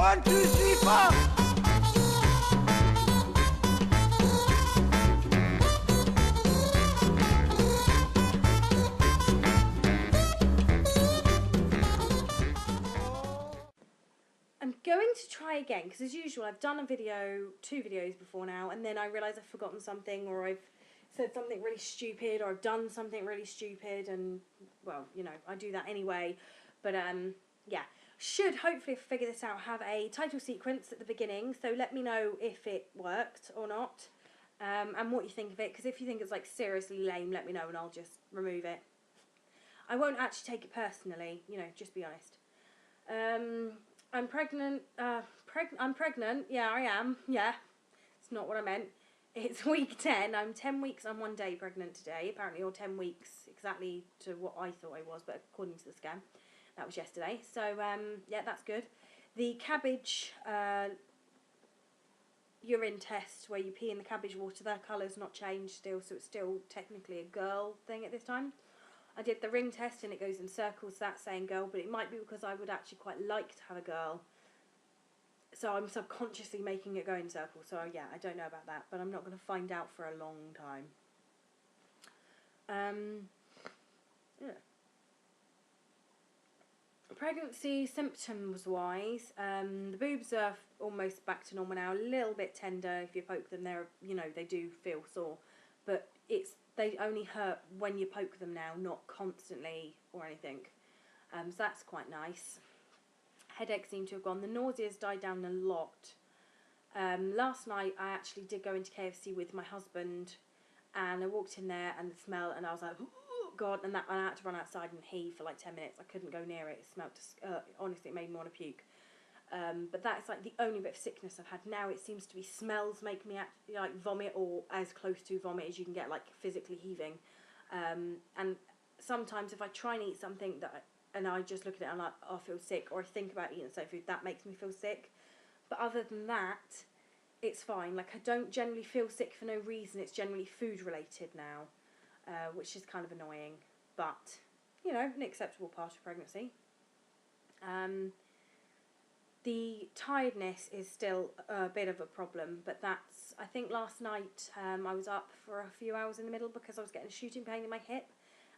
1, 2, 3, 4. I'm going to try again, because as usual I've done a video, 2 videos before now, and then I realise I've forgotten something, or I've said something really stupid, or I've done something really stupid, and, well, you know, I do that anyway. But, yeah, should hopefully figure this out, have a title sequence at the beginning, so let me know if it worked or not, and what you think of it, because if you think it's, like, seriously lame, let me know and I'll just remove it. I won't actually take it personally, you know, just be honest. I'm pregnant, I'm pregnant, yeah, I am, yeah, it's not what I meant. It's week 10, I'm 10 weeks and 1 day pregnant today, apparently, or 10 weeks, exactly to what I thought I was, but according to the scan, that was yesterday, so, yeah, that's good. The cabbage, urine test, where you pee in the cabbage water, their colour's not changed still, so it's still technically a girl thing at this time. I did the ring test and it goes in circles, that's saying girl, but it might be because I would actually quite like to have a girl. So I'm subconsciously making it go in circles, so yeah, I don't know about that, but I'm not going to find out for a long time. Yeah. Pregnancy symptoms-wise, the boobs are almost back to normal now, a little bit tender. If you poke them, they're, you know, they do feel sore, but they only hurt when you poke them now, not constantly or anything. So that's quite nice. Headaches seem to have gone. The nausea's died down a lot. Last night I actually did go into KFC with my husband, and I walked in there and the smell, and I was like, oh God, and I had to run outside and heave for like 10 minutes. I couldn't go near it. It smelled, honestly, it made me want to puke. But that's like the only bit of sickness I've had. Now it seems to be smells make me like vomit, or as close to vomit as you can get, like physically heaving. And sometimes if I try and eat something and I just look at it and I'm like, oh, I feel sick, or I think about eating soul food, that makes me feel sick. But other than that, it's fine. Like, I don't generally feel sick for no reason. It's generally food related now, which is kind of annoying, but, you know, an acceptable part of pregnancy. The tiredness is still a bit of a problem, but that's, I think last night I was up for a few hours in the middle because I was getting a shooting pain in my hip,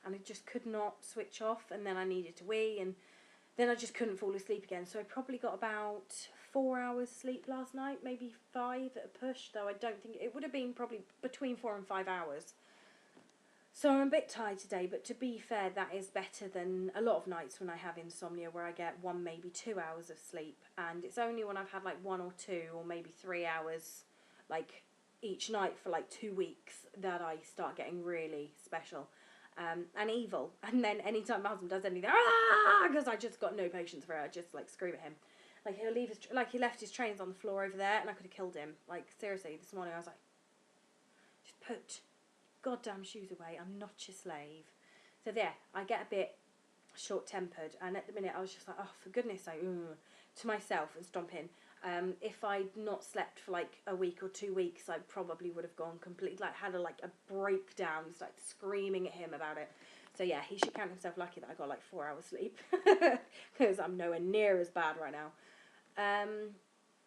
and I just could not switch off, and then I needed to wee, and then I just couldn't fall asleep again. So I probably got about 4 hours sleep last night, maybe 5 at a push, though I don't think, it would have been probably between 4 and 5 hours. So I'm a bit tired today, but to be fair, that is better than a lot of nights when I have insomnia, where I get 1, maybe 2 hours of sleep, and it's only when I've had like 1 or 2 or maybe 3 hours, like each night for like 2 weeks, that I start getting really special. And evil, and then anytime my husband does anything, because I just got no patience for it, I just like scream at him. Like, he'll leave his, like, he left his trains on the floor over there, and I could have killed him. Like, seriously, this morning I was like, just put goddamn shoes away, I'm not your slave. So there, I get a bit short-tempered, and at the minute I was just like, oh, for goodness sake, to myself and stomping. If I'd not slept for like a week or 2 weeks, I probably would have gone completely, like, had a breakdown, started screaming at him about it. So yeah, he should count himself lucky that I got like 4 hours sleep, because I'm nowhere near as bad right now.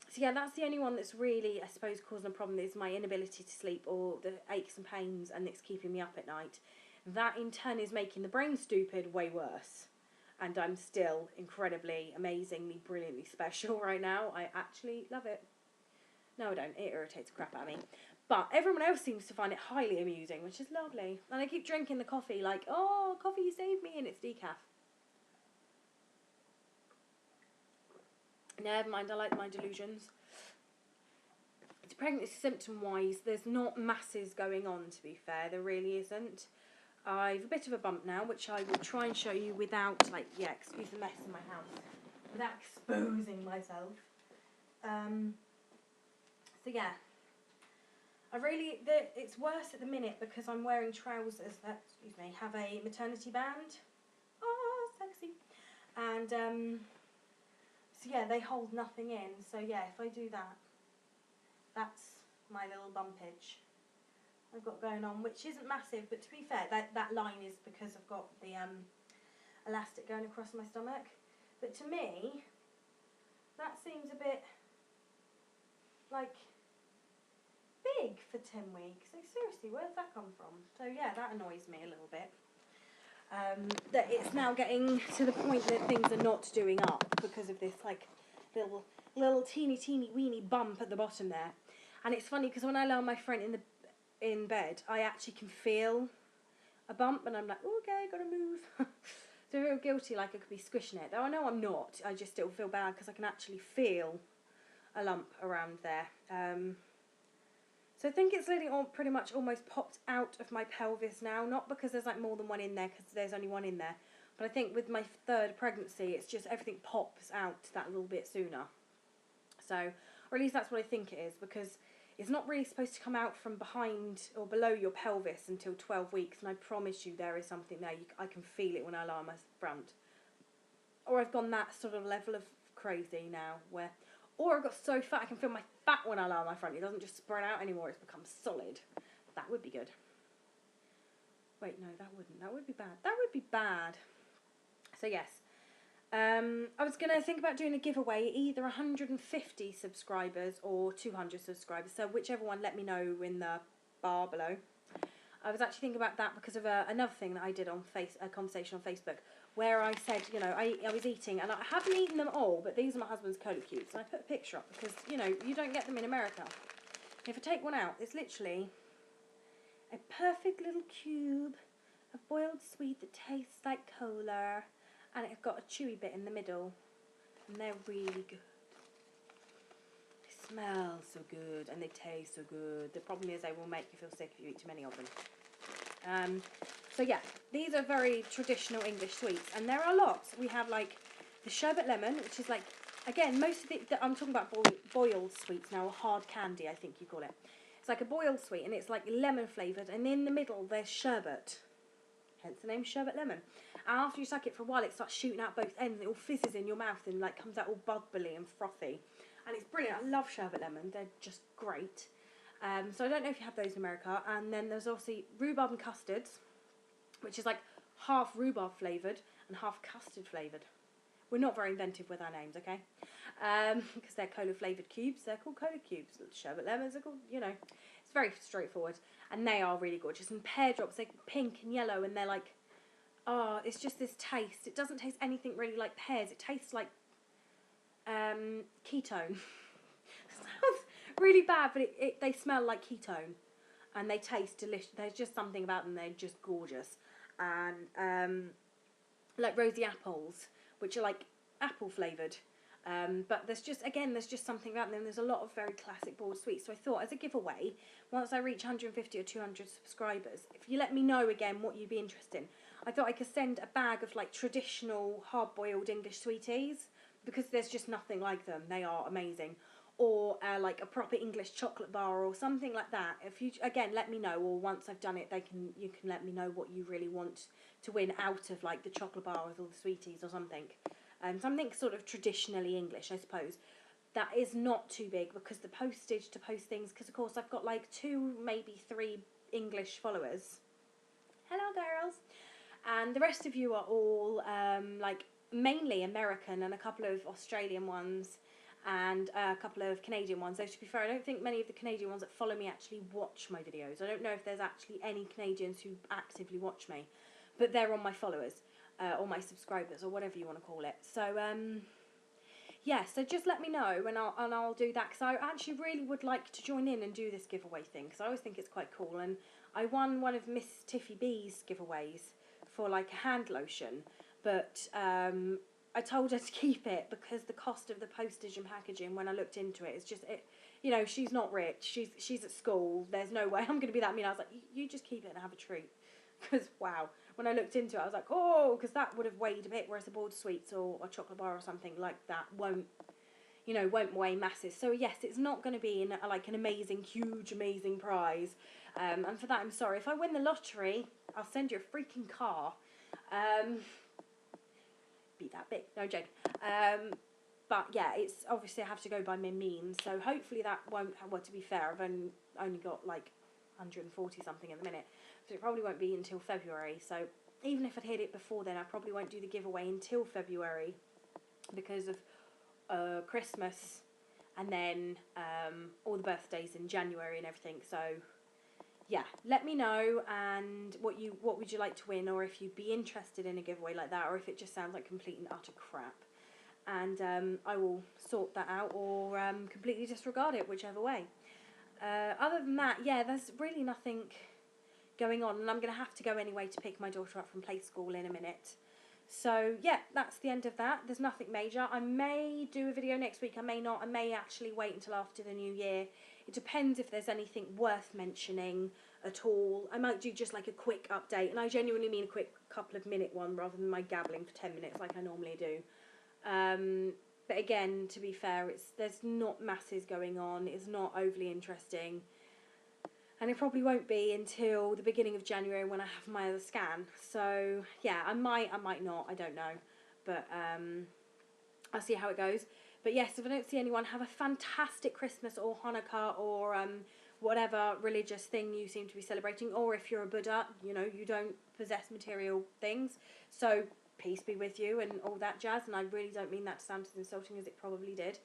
So yeah, that's the only one that's really, I suppose, causing a problem, is my inability to sleep, or the aches and pains, and it's keeping me up at night. That in turn is making the brain stupid way worse. And I'm still incredibly, amazingly, brilliantly special right now. I actually love it. No, I don't. It irritates the crap out of me. But everyone else seems to find it highly amusing, which is lovely. And I keep drinking the coffee like, oh, coffee, you saved me, and it's decaf. Never mind, I like my delusions. The pregnancy symptom-wise, there's not masses going on, to be fair. There really isn't. I've a bit of a bump now, which I will try and show you without, like, yeah, excuse the mess in my house, without exposing myself. So yeah, it's worse at the minute because I'm wearing trousers that, excuse me, have a maternity band. Oh, sexy. And, so yeah, they hold nothing in. So yeah, if I do that, that's my little bumpage I've got going on, which isn't massive, but to be fair, that line is because I've got the elastic going across my stomach. But to me, That seems a bit, like, big for 10 weeks. So seriously, where's that come from? So yeah, that annoys me a little bit. That it's now getting to the point that things are not doing up because of this, like, little teeny weeny bump at the bottom there. And it's funny because when I lie on my front in bed, I actually can feel a bump, and I'm like, oh, okay, gotta move. So I feel guilty, like I could be squishing it. Though I know I'm not. I just still feel bad because I can actually feel a lump around there. So I think it's literally pretty much almost popped out of my pelvis now. Not because there's like more than one in there, because there's only one in there. But I think with my third pregnancy, it's just everything pops out that little bit sooner. So, or at least that's what I think it is, because it's not really supposed to come out from behind or below your pelvis until 12 weeks. And I promise you there is something there. I can feel it when I lie on my front. Or I've gone that sort of level of crazy now where... Or I've got so fat I can feel my fat when I lie on my front. It doesn't just spread out anymore. It's become solid. That would be good. Wait, no, that wouldn't. That would be bad. That would be bad. So, yes. I was going to think about doing a giveaway, either 150 subscribers or 200 subscribers. So, whichever one, let me know in the bar below. I was actually thinking about that because of another thing that I did on a conversation on Facebook, where I said, you know, I was eating, and I haven't eaten them all, but these are my husband's cola cubes, and I put a picture up because, you know, you don't get them in America. If I take one out, it's literally a perfect little cube of boiled sweet that tastes like cola, and it's got a chewy bit in the middle, and they're really good. They smell so good, and they taste so good. The problem is they will make you feel sick if you eat too many of them. So yeah, these are very traditional English sweets, and there are lots. We have like the sherbet lemon, which is like, again, most of it, I'm talking about boiled sweets now, or hard candy, I think you call it. It's like a boiled sweet, and it's like lemon flavoured, and in the middle there's sherbet, hence the name sherbet lemon. And after you suck it for a while, it starts shooting out both ends, and it all fizzes in your mouth and like comes out all bubbly and frothy, and it's brilliant. I love sherbet lemon; they're just great. So I don't know if you have those in America. And then there's obviously rhubarb and custards, which is like half rhubarb flavoured and half custard flavoured. We're not very inventive with our names, okay? Because they're cola flavoured cubes. They're called cola cubes. Sherbet lemons are called, you know. It's very straightforward. And they are really gorgeous. And pear drops, they're pink and yellow, and they're like, oh, it's just this taste. It doesn't taste anything really like pears. It tastes like ketone. Sounds really bad, but they smell like ketone. And they taste delicious. There's just something about them. They're just gorgeous. And like rosy apples, which are like apple flavoured. But there's just something about them. There's a lot of very classic boiled sweets. So I thought, as a giveaway, once I reach 150 or 200 subscribers, if you let me know again what you'd be interested in, I thought I could send a bag of like traditional hard-boiled English sweeties, because there's just nothing like them. They are amazing. Or like a proper English chocolate bar or something like that. If you, again, let me know, or once I've done it, you can let me know what you really want to win out of like the chocolate bar with all the sweeties or something. Something sort of traditionally English, I suppose. That is not too big, because the postage to post things, because of course I've got like 2, maybe 3 English followers. Hello girls. And the rest of you are all like mainly American, and a couple of Australian ones, and a couple of Canadian ones. Though to be fair, I don't think many of the Canadian ones that follow me actually watch my videos. I don't know if there's actually any Canadians who actively watch me, but they're on my followers, or my subscribers, or whatever you want to call it. So yeah, so just let me know, and I'll do that, because I actually really would like to join in and do this giveaway thing, because I always think it's quite cool. And I won one of Miss Tiffy B's giveaways for like a hand lotion, but I told her to keep it because the cost of the postage and packaging, when I looked into it, it's just, you know, she's not rich, she's at school, there's no way I'm going to be that mean. I was like, you just keep it and have a treat, because wow, when I looked into it, I was like, oh, because that would have weighed a bit, whereas the boiled sweets or a chocolate bar or something like that won't weigh masses. So yes, it's not going to be like an amazing, huge, amazing prize, and for that I'm sorry. If I win the lottery, I'll send you a freaking car. Be that big, no joke. But yeah, it's obviously I have to go by my means, so hopefully that won't, well, to be fair, I've only got like 140 something at the minute, so it probably won't be until February. So even if I'd hit it before then, I probably won't do the giveaway until February, because of Christmas, and then all the birthdays in January and everything. So yeah, let me know, and what would you like to win, or if you'd be interested in a giveaway like that, or if it just sounds like complete and utter crap. And I will sort that out, or completely disregard it, whichever way. Other than that, yeah, there's really nothing going on, and I'm going to have to go anyway to pick my daughter up from play school in a minute. So yeah, that's the end of that. There's nothing major. I may do a video next week, I may not. I may actually wait until after the new year. It depends if there's anything worth mentioning at all. I might do just like a quick update, and I genuinely mean a quick couple of minute one rather than my gabbling for 10 minutes like I normally do. But again, to be fair, there's not masses going on. It's not overly interesting. And it probably won't be until the beginning of January when I have my other scan. So yeah, I might not, I don't know. But I'll see how it goes. But yes, if I don't see anyone, have a fantastic Christmas or Hanukkah or whatever religious thing you seem to be celebrating. Or if you're a Buddha, you know, you don't possess material things. So peace be with you and all that jazz. And I really don't mean that to sound as insulting as it probably did.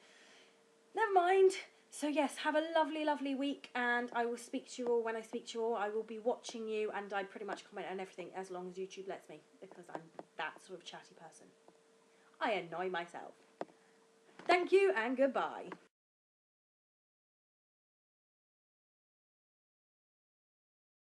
Never mind. So yes, have a lovely, lovely week, and I will speak to you all when I speak to you all. I will be watching you, and I pretty much comment on everything as long as YouTube lets me, because I'm that sort of chatty person. I annoy myself. Thank you, and goodbye.